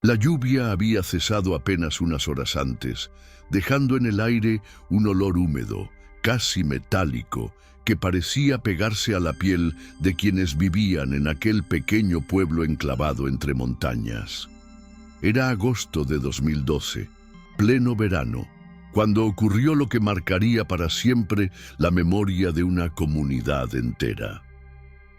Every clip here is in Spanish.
La lluvia había cesado apenas unas horas antes, dejando en el aire un olor húmedo, casi metálico, que parecía pegarse a la piel de quienes vivían en aquel pequeño pueblo enclavado entre montañas. Era agosto de 2012, pleno verano, cuando ocurrió lo que marcaría para siempre la memoria de una comunidad entera.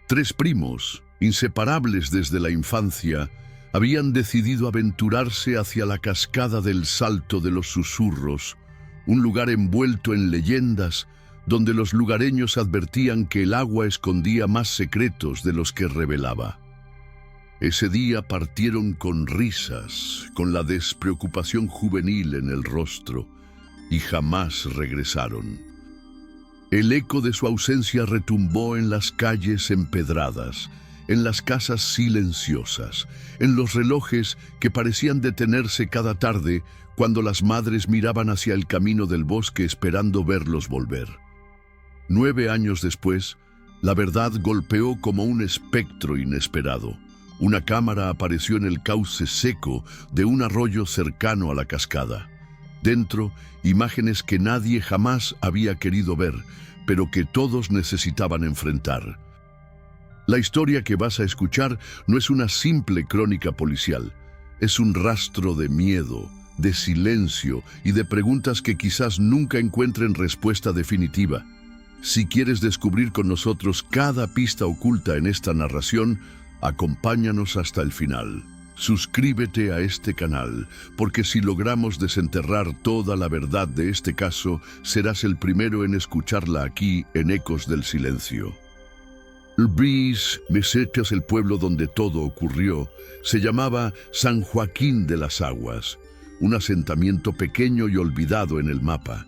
Tres primos, inseparables desde la infancia, habían decidido aventurarse hacia la cascada del Salto de los Susurros, un lugar envuelto en leyendas donde los lugareños advertían que el agua escondía más secretos de los que revelaba. Ese día partieron con risas, con la despreocupación juvenil en el rostro, y jamás regresaron. El eco de su ausencia retumbó en las calles empedradas, en las casas silenciosas, en los relojes que parecían detenerse cada tarde cuando las madres miraban hacia el camino del bosque esperando verlos volver. 9 años después, la verdad golpeó como un espectro inesperado. Una cámara apareció en el cauce seco de un arroyo cercano a la cascada. Dentro, imágenes que nadie jamás había querido ver, pero que todos necesitaban enfrentar. La historia que vas a escuchar no es una simple crónica policial. Es un rastro de miedo, de silencio y de preguntas que quizás nunca encuentren respuesta definitiva. Si quieres descubrir con nosotros cada pista oculta en esta narración, acompáñanos hasta el final. Suscríbete a este canal, porque si logramos desenterrar toda la verdad de este caso, serás el primero en escucharla aquí en Ecos del Silencio. Luis Mesetas, el pueblo donde todo ocurrió, se llamaba San Joaquín de las Aguas, un asentamiento pequeño y olvidado en el mapa,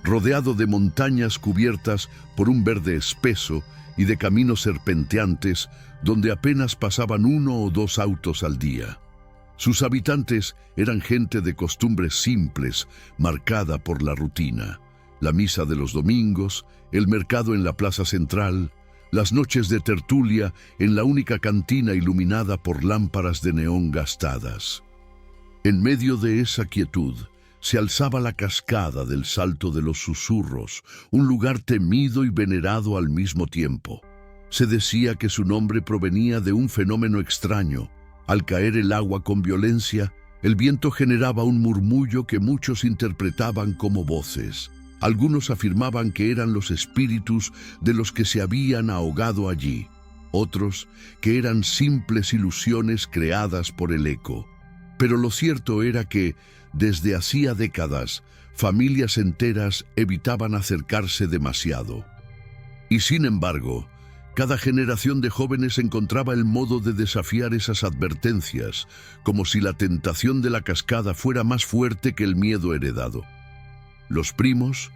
rodeado de montañas cubiertas por un verde espeso y de caminos serpenteantes donde apenas pasaban 1 o 2 autos al día. Sus habitantes eran gente de costumbres simples, marcada por la rutina: la misa de los domingos, el mercado en la plaza central, las noches de tertulia en la única cantina iluminada por lámparas de neón gastadas. En medio de esa quietud se alzaba la cascada del Salto de los Susurros, un lugar temido y venerado al mismo tiempo. Se decía que su nombre provenía de un fenómeno extraño. Al caer el agua con violencia, el viento generaba un murmullo que muchos interpretaban como voces. Algunos afirmaban que eran los espíritus de los que se habían ahogado allí, otros que eran simples ilusiones creadas por el eco. Pero lo cierto era que, desde hacía décadas, familias enteras evitaban acercarse demasiado. Y sin embargo, cada generación de jóvenes encontraba el modo de desafiar esas advertencias, como si la tentación de la cascada fuera más fuerte que el miedo heredado. Los primos,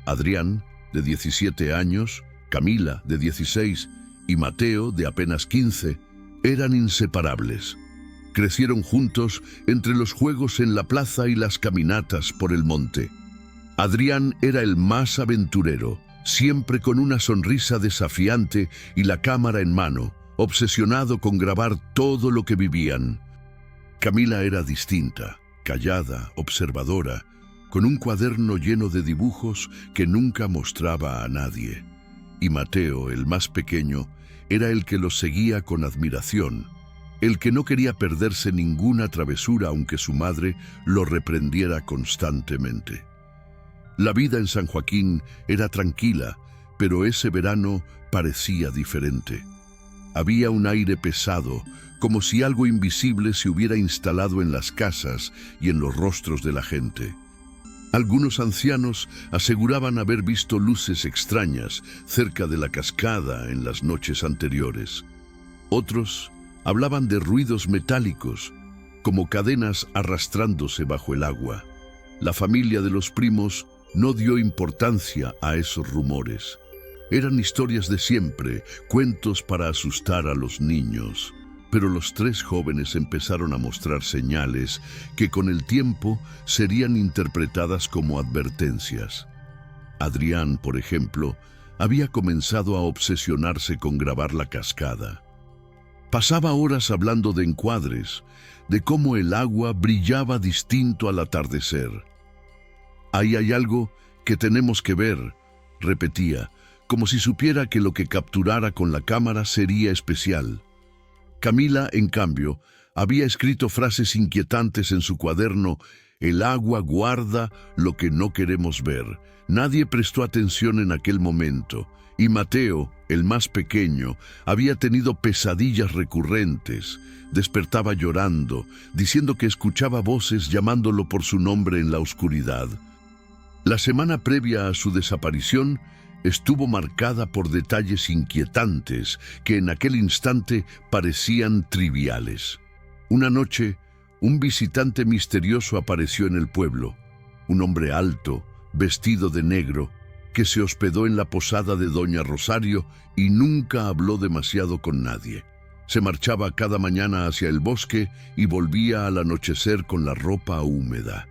Adrián, de 17 años, Camila, de 16, y Mateo, de apenas 15, eran inseparables. Crecieron juntos entre los juegos en la plaza y las caminatas por el monte. Adrián era el más aventurero, siempre con una sonrisa desafiante y la cámara en mano, obsesionado con grabar todo lo que vivían. Camila era distinta, callada, observadora, con un cuaderno lleno de dibujos que nunca mostraba a nadie. Y Mateo, el más pequeño, era el que los seguía con admiración, el que no quería perderse ninguna travesura aunque su madre lo reprendiera constantemente. La vida en San Joaquín era tranquila, pero ese verano parecía diferente. Había un aire pesado, como si algo invisible se hubiera instalado en las casas y en los rostros de la gente. Algunos ancianos aseguraban haber visto luces extrañas cerca de la cascada en las noches anteriores. Otros hablaban de ruidos metálicos, como cadenas arrastrándose bajo el agua. La familia de los primos no dio importancia a esos rumores. Eran historias de siempre, cuentos para asustar a los niños. Pero los 3 jóvenes empezaron a mostrar señales que con el tiempo serían interpretadas como advertencias. Adrián, por ejemplo, había comenzado a obsesionarse con grabar la cascada. Pasaba horas hablando de encuadres, de cómo el agua brillaba distinto al atardecer. Ahí hay algo que tenemos que ver, repetía, como si supiera que lo que capturara con la cámara sería especial. Camila, en cambio, había escrito frases inquietantes en su cuaderno: el agua guarda lo que no queremos ver. Nadie prestó atención en aquel momento, y Mateo, el más pequeño, había tenido pesadillas recurrentes. Despertaba llorando, diciendo que escuchaba voces llamándolo por su nombre en la oscuridad. La semana previa a su desaparición estuvo marcada por detalles inquietantes que en aquel instante parecían triviales. Una noche, un visitante misterioso apareció en el pueblo, un hombre alto, vestido de negro, que se hospedó en la posada de Doña Rosario y nunca habló demasiado con nadie. Se marchaba cada mañana hacia el bosque y volvía al anochecer con la ropa húmeda.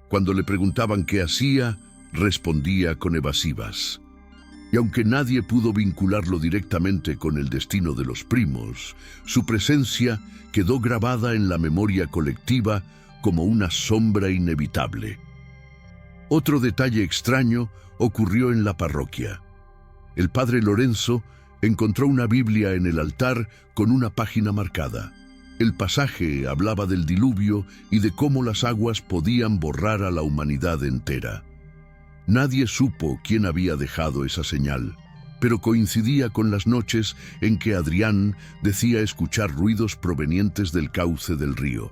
Cuando le preguntaban qué hacía, respondía con evasivas. Y aunque nadie pudo vincularlo directamente con el destino de los primos, su presencia quedó grabada en la memoria colectiva como una sombra inevitable. Otro detalle extraño ocurrió en la parroquia. El padre Lorenzo encontró una Biblia en el altar con una página marcada. El pasaje hablaba del diluvio y de cómo las aguas podían borrar a la humanidad entera. Nadie supo quién había dejado esa señal, pero coincidía con las noches en que Adrián decía escuchar ruidos provenientes del cauce del río.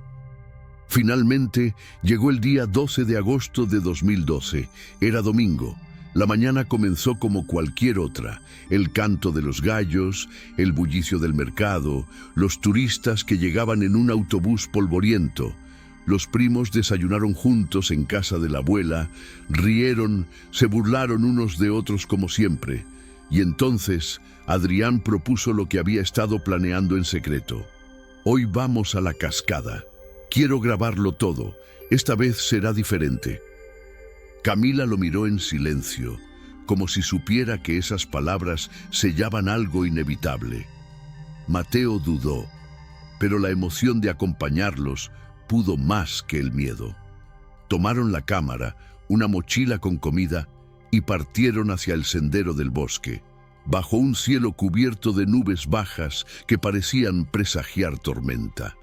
Finalmente, llegó el día 12 de agosto de 2012. Era domingo. La mañana comenzó como cualquier otra: el canto de los gallos, el bullicio del mercado, los turistas que llegaban en un autobús polvoriento. Los primos desayunaron juntos en casa de la abuela, rieron, se burlaron unos de otros como siempre. Y entonces Adrián propuso lo que había estado planeando en secreto. Hoy vamos a la cascada. Quiero grabarlo todo. Esta vez será diferente. Camila lo miró en silencio, como si supiera que esas palabras sellaban algo inevitable. Mateo dudó, pero la emoción de acompañarlos pudo más que el miedo. Tomaron la cámara, una mochila con comida y partieron hacia el sendero del bosque, bajo un cielo cubierto de nubes bajas que parecían presagiar tormenta.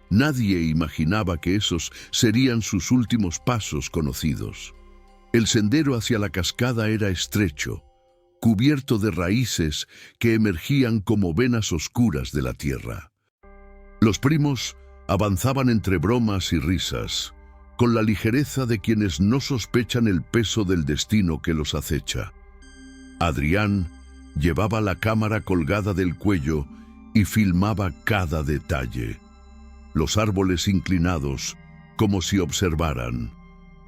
Nadie imaginaba que esos serían sus últimos pasos conocidos. El sendero hacia la cascada era estrecho, cubierto de raíces que emergían como venas oscuras de la tierra. Los primos avanzaban entre bromas y risas, con la ligereza de quienes no sospechan el peso del destino que los acecha. Adrián llevaba la cámara colgada del cuello y filmaba cada detalle. Los árboles inclinados, como si observaran.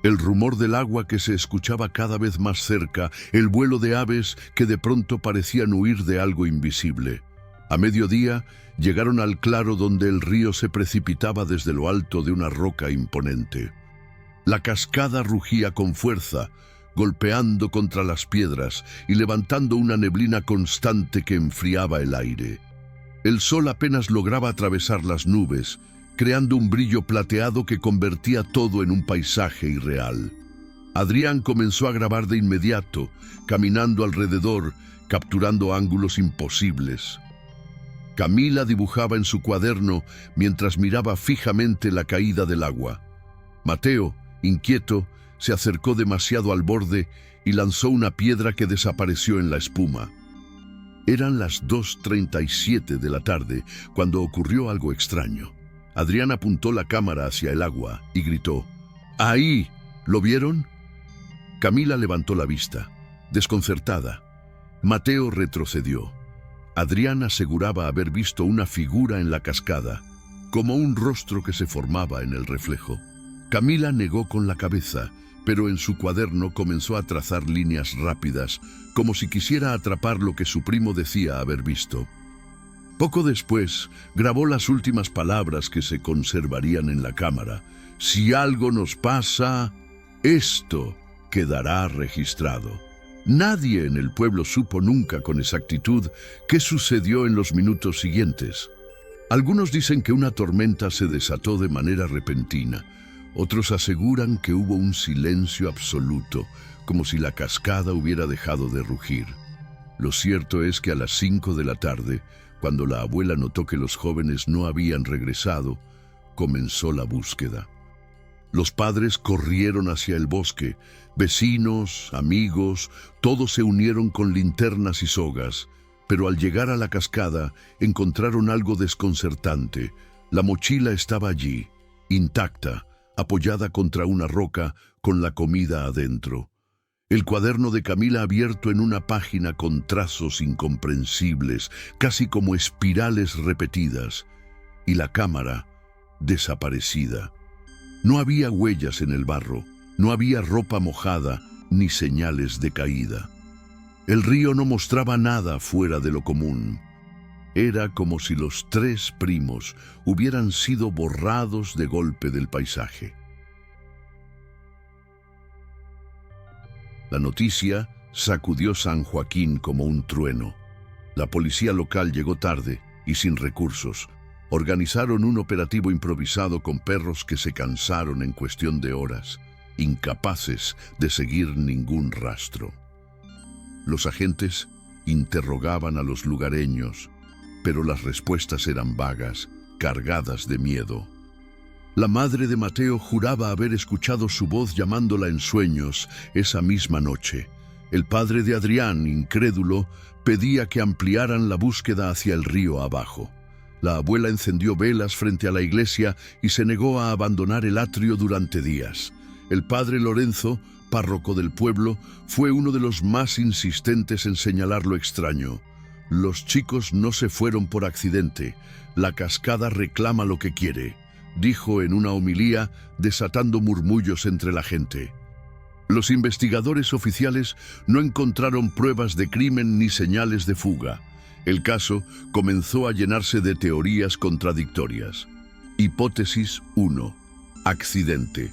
El rumor del agua que se escuchaba cada vez más cerca, el vuelo de aves que de pronto parecían huir de algo invisible. A mediodía, llegaron al claro donde el río se precipitaba desde lo alto de una roca imponente. La cascada rugía con fuerza, golpeando contra las piedras y levantando una neblina constante que enfriaba el aire. El sol apenas lograba atravesar las nubes, creando un brillo plateado que convertía todo en un paisaje irreal. Adrián comenzó a grabar de inmediato, caminando alrededor, capturando ángulos imposibles. Camila dibujaba en su cuaderno mientras miraba fijamente la caída del agua. Mateo, inquieto, se acercó demasiado al borde y lanzó una piedra que desapareció en la espuma. Eran las 2:37 de la tarde cuando ocurrió algo extraño. Adrián apuntó la cámara hacia el agua y gritó: ¡Ahí! ¿Lo vieron? Camila levantó la vista, desconcertada. Mateo retrocedió. Adrián aseguraba haber visto una figura en la cascada, como un rostro que se formaba en el reflejo. Camila negó con la cabeza, pero en su cuaderno comenzó a trazar líneas rápidas, como si quisiera atrapar lo que su primo decía haber visto. Poco después, grabó las últimas palabras que se conservarían en la cámara. Si algo nos pasa, esto quedará registrado. Nadie en el pueblo supo nunca con exactitud qué sucedió en los minutos siguientes. Algunos dicen que una tormenta se desató de manera repentina. Otros aseguran que hubo un silencio absoluto, como si la cascada hubiera dejado de rugir. Lo cierto es que a las 5 de la tarde, cuando la abuela notó que los jóvenes no habían regresado, comenzó la búsqueda. Los padres corrieron hacia el bosque. Vecinos, amigos, todos se unieron con linternas y sogas, pero al llegar a la cascada encontraron algo desconcertante. La mochila estaba allí, intacta, apoyada contra una roca con la comida adentro. El cuaderno de Camila abierto en una página con trazos incomprensibles, casi como espirales repetidas, y la cámara desaparecida. No había huellas en el barro, no había ropa mojada ni señales de caída. El río no mostraba nada fuera de lo común. Era como si los 3 primos hubieran sido borrados de golpe del paisaje. La noticia sacudió San Joaquín como un trueno. La policía local llegó tarde y sin recursos. Organizaron un operativo improvisado con perros que se cansaron en cuestión de horas, incapaces de seguir ningún rastro. Los agentes interrogaban a los lugareños, pero las respuestas eran vagas, cargadas de miedo. La madre de Mateo juraba haber escuchado su voz llamándola en sueños esa misma noche. El padre de Adrián, incrédulo, pedía que ampliaran la búsqueda hacia el río abajo. La abuela encendió velas frente a la iglesia y se negó a abandonar el atrio durante días. El padre Lorenzo, párroco del pueblo, fue uno de los más insistentes en señalar lo extraño. Los chicos no se fueron por accidente. La cascada reclama lo que quiere, dijo en una homilía, desatando murmullos entre la gente. Los investigadores oficiales no encontraron pruebas de crimen ni señales de fuga. El caso comenzó a llenarse de teorías contradictorias. Hipótesis 1. Accidente.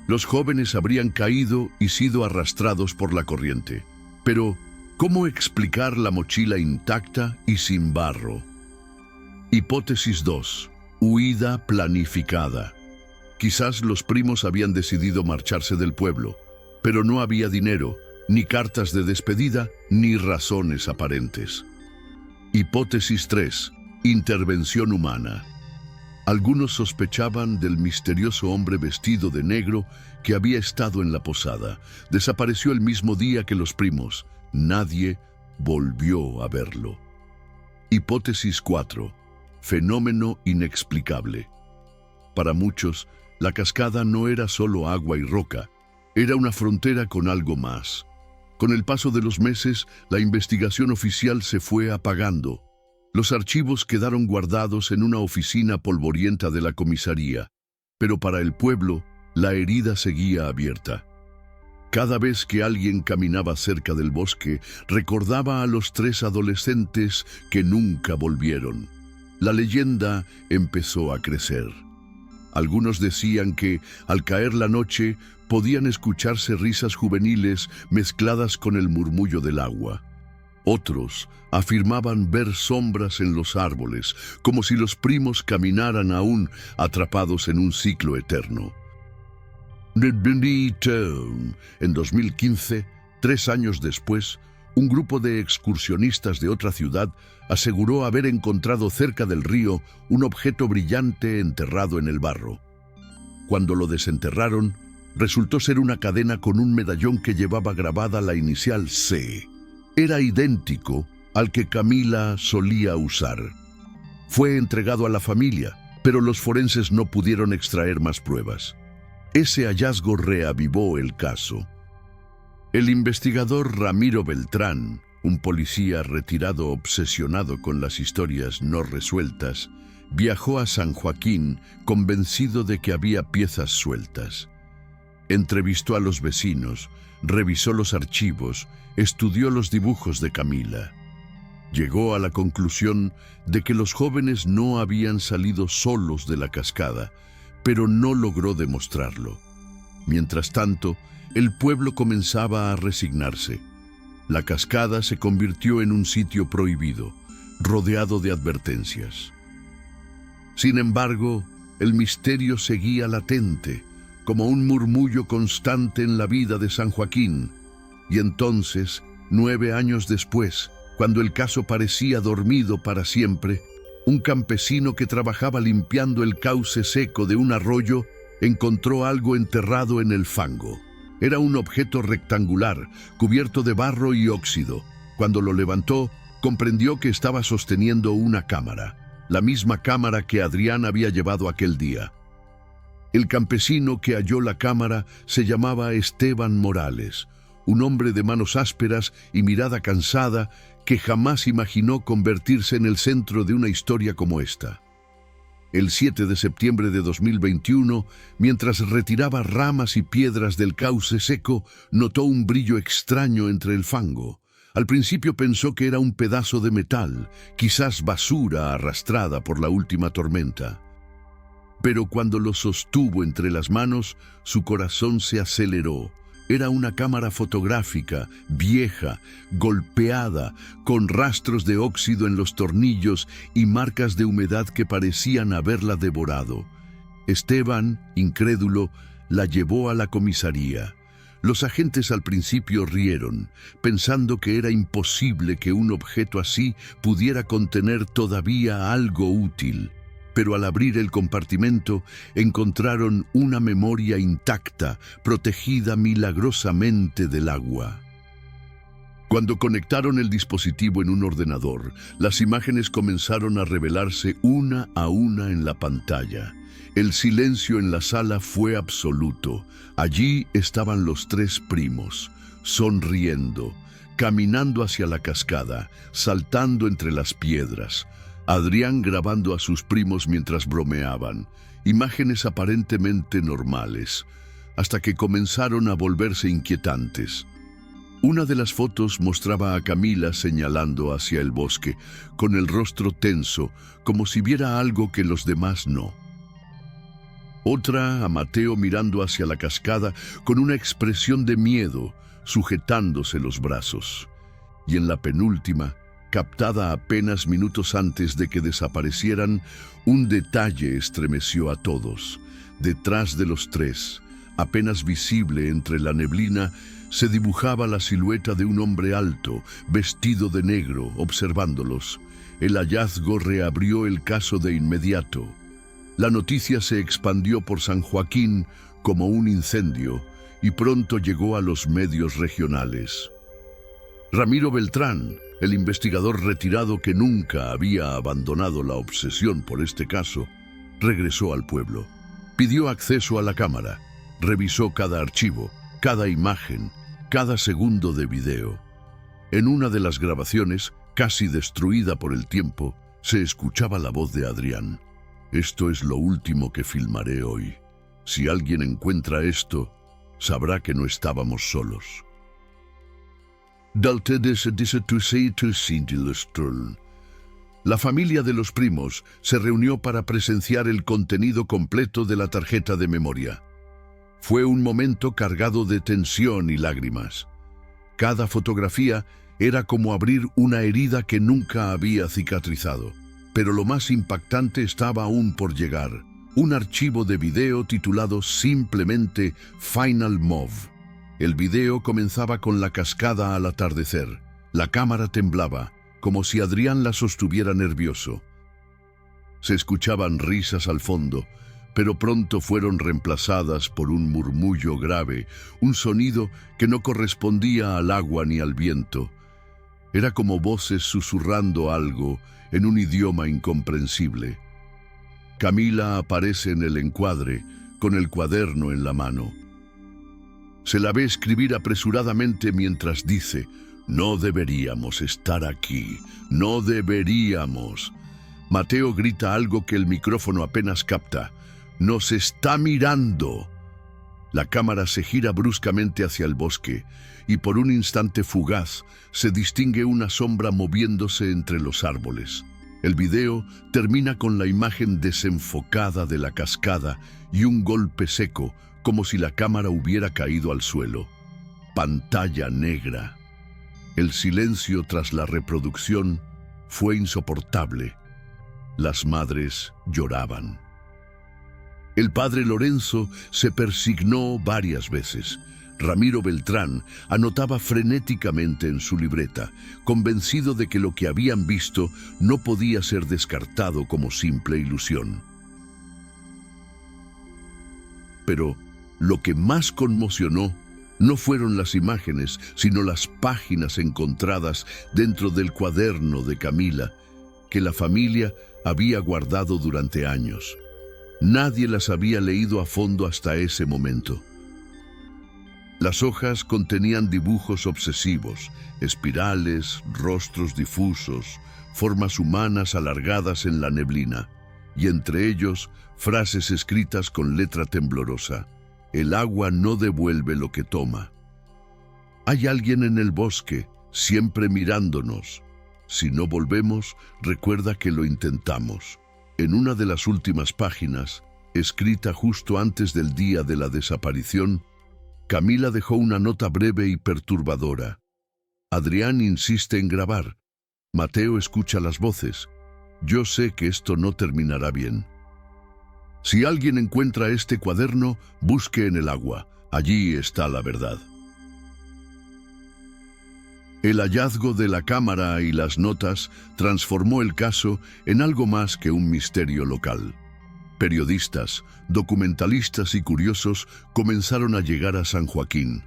Los jóvenes habrían caído y sido arrastrados por la corriente. Pero, ¿cómo explicar la mochila intacta y sin barro? Hipótesis 2. Huida planificada. Quizás los primos habían decidido marcharse del pueblo, pero no había dinero, ni cartas de despedida, ni razones aparentes. Hipótesis 3. Intervención humana. Algunos sospechaban del misterioso hombre vestido de negro que había estado en la posada. Desapareció el mismo día que los primos. Nadie volvió a verlo. Hipótesis 4. Fenómeno inexplicable. Para muchos, la cascada no era solo agua y roca, era una frontera con algo más. Con el paso de los meses, la investigación oficial se fue apagando. Los archivos quedaron guardados en una oficina polvorienta de la comisaría, pero para el pueblo, la herida seguía abierta. Cada vez que alguien caminaba cerca del bosque, recordaba a los 3 adolescentes que nunca volvieron. La leyenda empezó a crecer. Algunos decían que, al caer la noche, podían escucharse risas juveniles mezcladas con el murmullo del agua. Otros afirmaban ver sombras en los árboles, como si los primos caminaran aún atrapados en un ciclo eterno. En 2015, 3 años después, un grupo de excursionistas de otra ciudad aseguró haber encontrado cerca del río un objeto brillante enterrado en el barro. Cuando lo desenterraron, resultó ser una cadena con un medallón que llevaba grabada la inicial C. Era idéntico al que Camila solía usar. Fue entregado a la familia, pero los forenses no pudieron extraer más pruebas. Ese hallazgo reavivó el caso. El investigador Ramiro Beltrán, un policía retirado obsesionado con las historias no resueltas, viajó a San Joaquín convencido de que había piezas sueltas. Entrevistó a los vecinos, revisó los archivos, estudió los dibujos de Camila. Llegó a la conclusión de que los jóvenes no habían salido solos de la cascada, pero no logró demostrarlo. Mientras tanto, el pueblo comenzaba a resignarse. La cascada se convirtió en un sitio prohibido, rodeado de advertencias. Sin embargo, el misterio seguía latente, como un murmullo constante en la vida de San Joaquín. Y entonces, 9 años después, cuando el caso parecía dormido para siempre, un campesino que trabajaba limpiando el cauce seco de un arroyo encontró algo enterrado en el fango. Era un objeto rectangular, cubierto de barro y óxido. Cuando lo levantó, comprendió que estaba sosteniendo una cámara, la misma cámara que Adrián había llevado aquel día. El campesino que halló la cámara se llamaba Esteban Morales, un hombre de manos ásperas y mirada cansada que jamás imaginó convertirse en el centro de una historia como esta. El 7 de septiembre de 2021, mientras retiraba ramas y piedras del cauce seco, notó un brillo extraño entre el fango. Al principio pensó que era un pedazo de metal, quizás basura arrastrada por la última tormenta. Pero cuando lo sostuvo entre las manos, su corazón se aceleró. Era una cámara fotográfica, vieja, golpeada, con rastros de óxido en los tornillos y marcas de humedad que parecían haberla devorado. Esteban, incrédulo, la llevó a la comisaría. Los agentes al principio rieron, pensando que era imposible que un objeto así pudiera contener todavía algo útil. Pero al abrir el compartimento encontraron una memoria intacta, protegida milagrosamente del agua. Cuando conectaron el dispositivo en un ordenador, las imágenes comenzaron a revelarse una a una en la pantalla. El silencio en la sala fue absoluto. Allí estaban los 3 primos, sonriendo, caminando hacia la cascada, saltando entre las piedras. Adrián grabando a sus primos mientras bromeaban, imágenes aparentemente normales, hasta que comenzaron a volverse inquietantes. Una de las fotos mostraba a Camila señalando hacia el bosque, con el rostro tenso, como si viera algo que los demás no. Otra a Mateo mirando hacia la cascada con una expresión de miedo, sujetándose los brazos. Y en la penúltima, captada apenas minutos antes de que desaparecieran, un detalle estremeció a todos. Detrás de los 3, apenas visible entre la neblina, se dibujaba la silueta de un hombre alto, vestido de negro, observándolos. El hallazgo reabrió el caso de inmediato. La noticia se expandió por San Joaquín como un incendio y pronto llegó a los medios regionales. Ramiro Beltrán, el investigador retirado que nunca había abandonado la obsesión por este caso, regresó al pueblo. Pidió acceso a la cámara, revisó cada archivo, cada imagen, cada segundo de video. En una de las grabaciones, casi destruida por el tiempo, se escuchaba la voz de Adrián. «Esto es lo último que filmaré hoy. Si alguien encuentra esto, sabrá que no estábamos solos». La familia de los primos se reunió para presenciar el contenido completo de la tarjeta de memoria. Fue un momento cargado de tensión y lágrimas. Cada fotografía era como abrir una herida que nunca había cicatrizado. Pero lo más impactante estaba aún por llegar. Un archivo de video titulado simplemente Final Move. El video comenzaba con la cascada al atardecer. La cámara temblaba, como si Adrián la sostuviera nervioso. Se escuchaban risas al fondo, pero pronto fueron reemplazadas por un murmullo grave, un sonido que no correspondía al agua ni al viento. Era como voces susurrando algo en un idioma incomprensible. Camila aparece en el encuadre, con el cuaderno en la mano. Se la ve escribir apresuradamente mientras dice: «No deberíamos estar aquí, no deberíamos». Mateo grita algo que el micrófono apenas capta: «¡Nos está mirando!». La cámara se gira bruscamente hacia el bosque y por un instante fugaz se distingue una sombra moviéndose entre los árboles. El video termina con la imagen desenfocada de la cascada y un golpe seco, como si la cámara hubiera caído al suelo. Pantalla negra. El silencio tras la reproducción fue insoportable. Las madres lloraban. El padre Lorenzo se persignó varias veces. Ramiro Beltrán anotaba frenéticamente en su libreta, convencido de que lo que habían visto no podía ser descartado como simple ilusión. Pero lo que más conmocionó no fueron las imágenes, sino las páginas encontradas dentro del cuaderno de Camila, que la familia había guardado durante años. Nadie las había leído a fondo hasta ese momento. Las hojas contenían dibujos obsesivos, espirales, rostros difusos, formas humanas alargadas en la neblina, y entre ellos frases escritas con letra temblorosa. El agua no devuelve lo que toma. Hay alguien en el bosque, siempre mirándonos. Si no volvemos, recuerda que lo intentamos. En una de las últimas páginas, escrita justo antes del día de la desaparición, Camila dejó una nota breve y perturbadora. Adrián insiste en grabar. Mateo escucha las voces. Yo sé que esto no terminará bien. Si alguien encuentra este cuaderno, busque en el agua. Allí está la verdad. El hallazgo de la cámara y las notas transformó el caso en algo más que un misterio local. Periodistas, documentalistas y curiosos comenzaron a llegar a San Joaquín.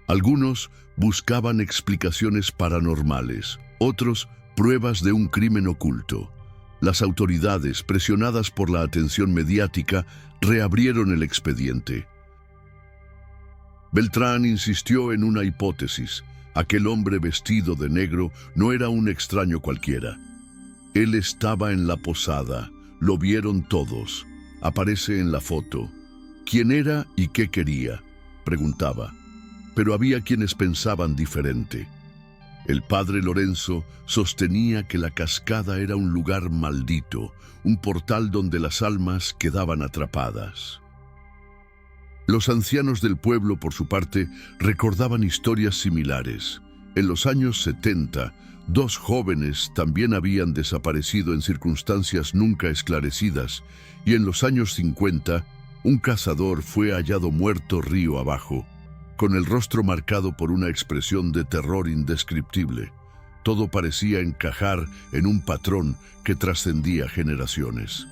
Algunos buscaban explicaciones paranormales, otros pruebas de un crimen oculto. Las autoridades, presionadas por la atención mediática, reabrieron el expediente. Beltrán insistió en una hipótesis. Aquel hombre vestido de negro no era un extraño cualquiera. Él estaba en la posada, lo vieron todos. Aparece en la foto. ¿Quién era y qué quería?, preguntaba. Pero había quienes pensaban diferente. El padre Lorenzo sostenía que la cascada era un lugar maldito, un portal donde las almas quedaban atrapadas. Los ancianos del pueblo, por su parte, recordaban historias similares. En los años 70, 2 jóvenes también habían desaparecido en circunstancias nunca esclarecidas, y en los años 50, un cazador fue hallado muerto río abajo, con el rostro marcado por una expresión de terror indescriptible. Todo parecía encajar en un patrón que trascendía generaciones.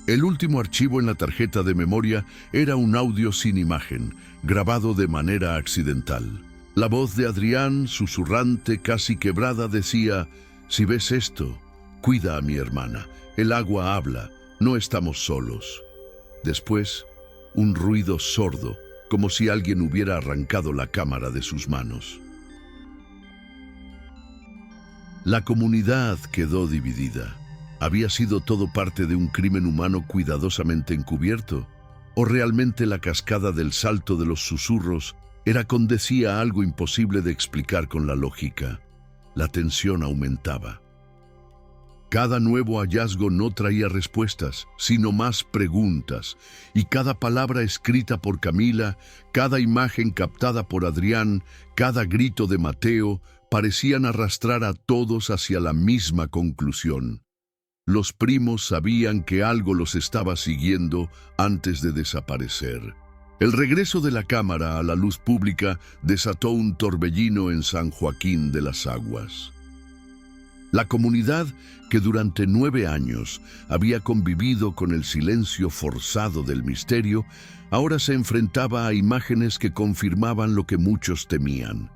El último archivo en la tarjeta de memoria era un audio sin imagen, grabado de manera accidental. La voz de Adrián, susurrante, casi quebrada, decía: «Si ves esto, cuida a mi hermana. El agua habla, no estamos solos». Después, un ruido sordo, como si alguien hubiera arrancado la cámara de sus manos. La comunidad quedó dividida. ¿Había sido todo parte de un crimen humano cuidadosamente encubierto? ¿O realmente la cascada del Salto de los Susurros era, condecía, algo imposible de explicar con la lógica? La tensión aumentaba. Cada nuevo hallazgo no traía respuestas, sino más preguntas, y cada palabra escrita por Camila, cada imagen captada por Adrián, cada grito de Mateo, parecían arrastrar a todos hacia la misma conclusión. Los primos sabían que algo los estaba siguiendo antes de desaparecer. El regreso de la cámara a la luz pública desató un torbellino en San Joaquín de las Aguas. La comunidad, que durante 9 años había convivido con el silencio forzado del misterio, ahora se enfrentaba a imágenes que confirmaban lo que muchos temían.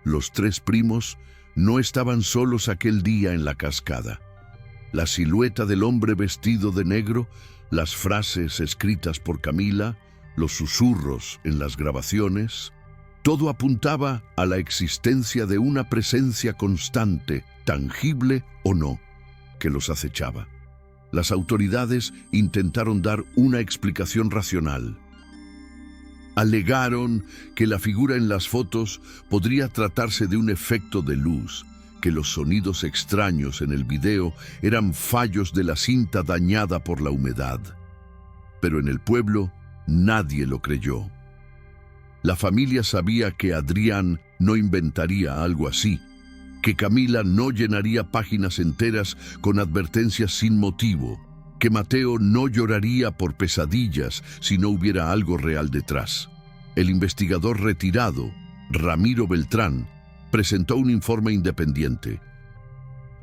Los 3 primos no estaban solos aquel día en la cascada. La silueta del hombre vestido de negro, las frases escritas por Camila, los susurros en las grabaciones, todo apuntaba a la existencia de una presencia constante, tangible o no, que los acechaba. Las autoridades intentaron dar una explicación racional. Alegaron que la figura en las fotos podría tratarse de un efecto de luz, que los sonidos extraños en el video eran fallos de la cinta dañada por la humedad. Pero en el pueblo nadie lo creyó. La familia sabía que Adrián no inventaría algo así, que Camila no llenaría páginas enteras con advertencias sin motivo, que Mateo no lloraría por pesadillas si no hubiera algo real detrás. El investigador retirado, Ramiro Beltrán, presentó un informe independiente.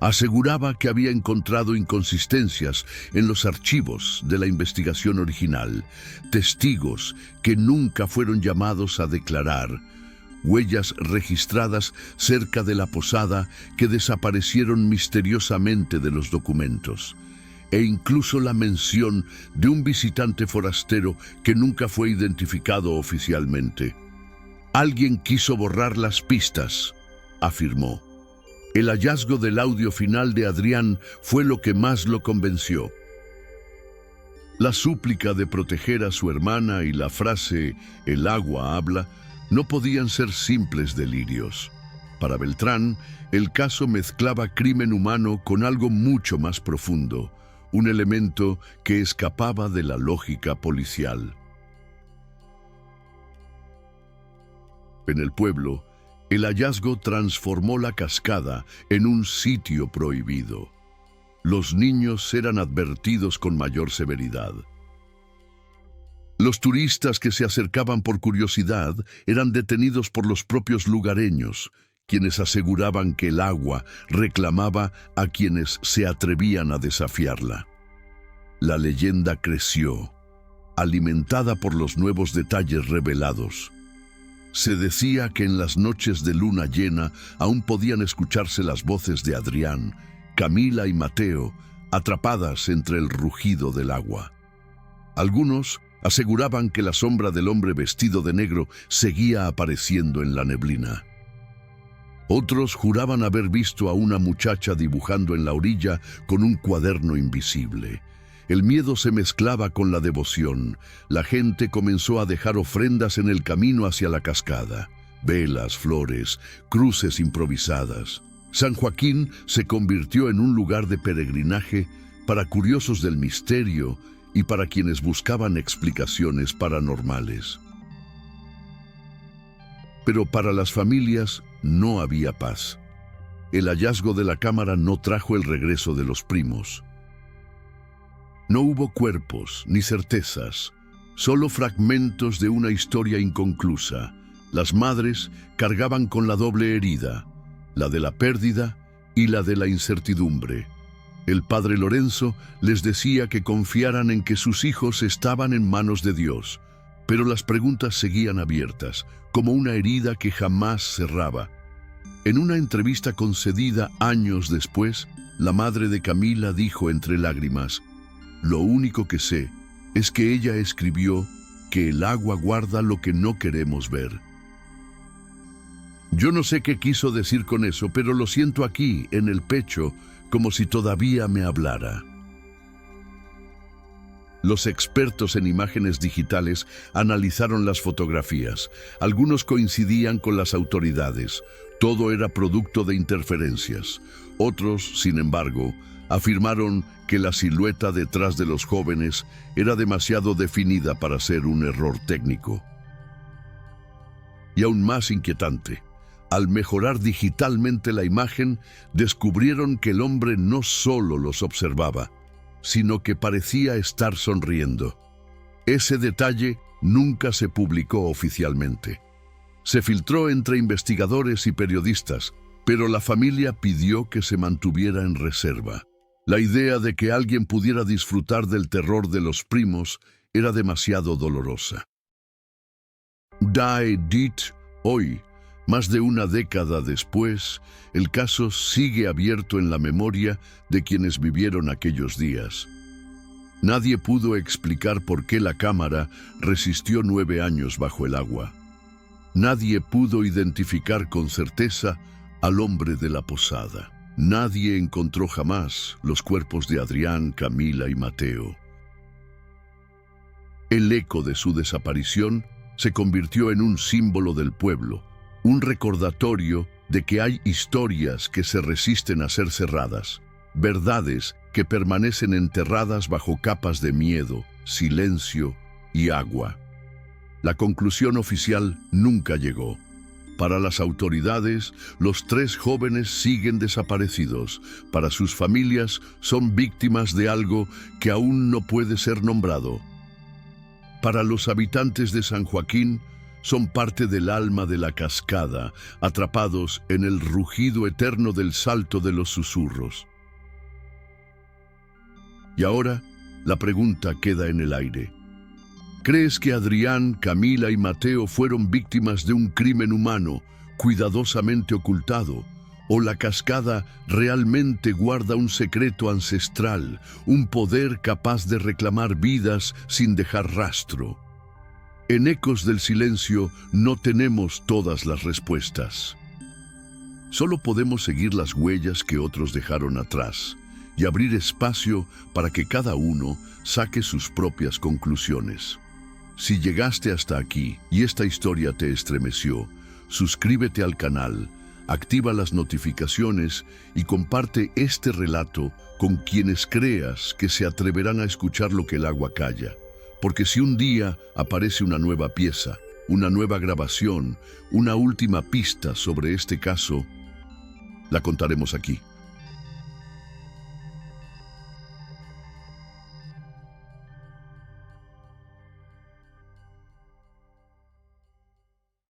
Aseguraba que había encontrado inconsistencias en los archivos de la investigación original, testigos que nunca fueron llamados a declarar, huellas registradas cerca de la posada que desaparecieron misteriosamente de los documentos, e incluso la mención de un visitante forastero que nunca fue identificado oficialmente. Alguien quiso borrar las pistas, afirmó. El hallazgo del audio final de Adrián fue lo que más lo convenció. La súplica de proteger a su hermana y la frase «el agua habla» no podían ser simples delirios. Para Beltrán, el caso mezclaba crimen humano con algo mucho más profundo, un elemento que escapaba de la lógica policial. En el pueblo, el hallazgo transformó la cascada en un sitio prohibido. Los niños eran advertidos con mayor severidad. Los turistas que se acercaban por curiosidad eran detenidos por los propios lugareños, quienes aseguraban que el agua reclamaba a quienes se atrevían a desafiarla. La leyenda creció, alimentada por los nuevos detalles revelados. Se decía que en las noches de luna llena aún podían escucharse las voces de Adrián, Camila y Mateo, atrapadas entre el rugido del agua. Algunos aseguraban que la sombra del hombre vestido de negro seguía apareciendo en la neblina. Otros juraban haber visto a una muchacha dibujando en la orilla con un cuaderno invisible. El miedo se mezclaba con la devoción. La gente comenzó a dejar ofrendas en el camino hacia la cascada. Velas, flores, cruces improvisadas. San Joaquín se convirtió en un lugar de peregrinaje para curiosos del misterio y para quienes buscaban explicaciones paranormales. Pero para las familias no había paz. El hallazgo de la cámara no trajo el regreso de los primos. No hubo cuerpos ni certezas, solo fragmentos de una historia inconclusa. Las madres cargaban con la doble herida, la de la pérdida y la de la incertidumbre. El padre Lorenzo les decía que confiaran en que sus hijos estaban en manos de Dios, pero las preguntas seguían abiertas, como una herida que jamás cerraba. En una entrevista concedida años después, la madre de Camila dijo entre lágrimas: «Lo único que sé es que ella escribió que el agua guarda lo que no queremos ver». Yo no sé qué quiso decir con eso, pero lo siento aquí, en el pecho, como si todavía me hablara. Los expertos en imágenes digitales analizaron las fotografías. Algunos coincidían con las autoridades. Todo era producto de interferencias. Otros, sin embargo, afirmaron que la silueta detrás de los jóvenes era demasiado definida para ser un error técnico. Y aún más inquietante, al mejorar digitalmente la imagen, descubrieron que el hombre no solo los observaba, sino que parecía estar sonriendo. Ese detalle nunca se publicó oficialmente. Se filtró entre investigadores y periodistas, pero la familia pidió que se mantuviera en reserva. La idea de que alguien pudiera disfrutar del terror de los primos era demasiado dolorosa. Die dit, hoy, más de una década después, el caso sigue abierto en la memoria de quienes vivieron aquellos días. Nadie pudo explicar por qué la cámara resistió 9 años bajo el agua. Nadie pudo identificar con certeza al hombre de la posada. Nadie encontró jamás los cuerpos de Adrián, Camila y Mateo. El eco de su desaparición se convirtió en un símbolo del pueblo, un recordatorio de que hay historias que se resisten a ser cerradas, verdades que permanecen enterradas bajo capas de miedo, silencio y agua. La conclusión oficial nunca llegó. Para las autoridades, los 3 jóvenes siguen desaparecidos. Para sus familias, son víctimas de algo que aún no puede ser nombrado. Para los habitantes de San Joaquín, son parte del alma de la cascada, atrapados en el rugido eterno del salto de los susurros. Y ahora, la pregunta queda en el aire. ¿Crees que Adrián, Camila y Mateo fueron víctimas de un crimen humano, cuidadosamente ocultado? ¿O la cascada realmente guarda un secreto ancestral, un poder capaz de reclamar vidas sin dejar rastro? En Ecos del Silencio no tenemos todas las respuestas. Solo podemos seguir las huellas que otros dejaron atrás y abrir espacio para que cada uno saque sus propias conclusiones. Si llegaste hasta aquí y esta historia te estremeció, suscríbete al canal, activa las notificaciones y comparte este relato con quienes creas que se atreverán a escuchar lo que el agua calla. Porque si un día aparece una nueva pieza, una nueva grabación, una última pista sobre este caso, la contaremos aquí.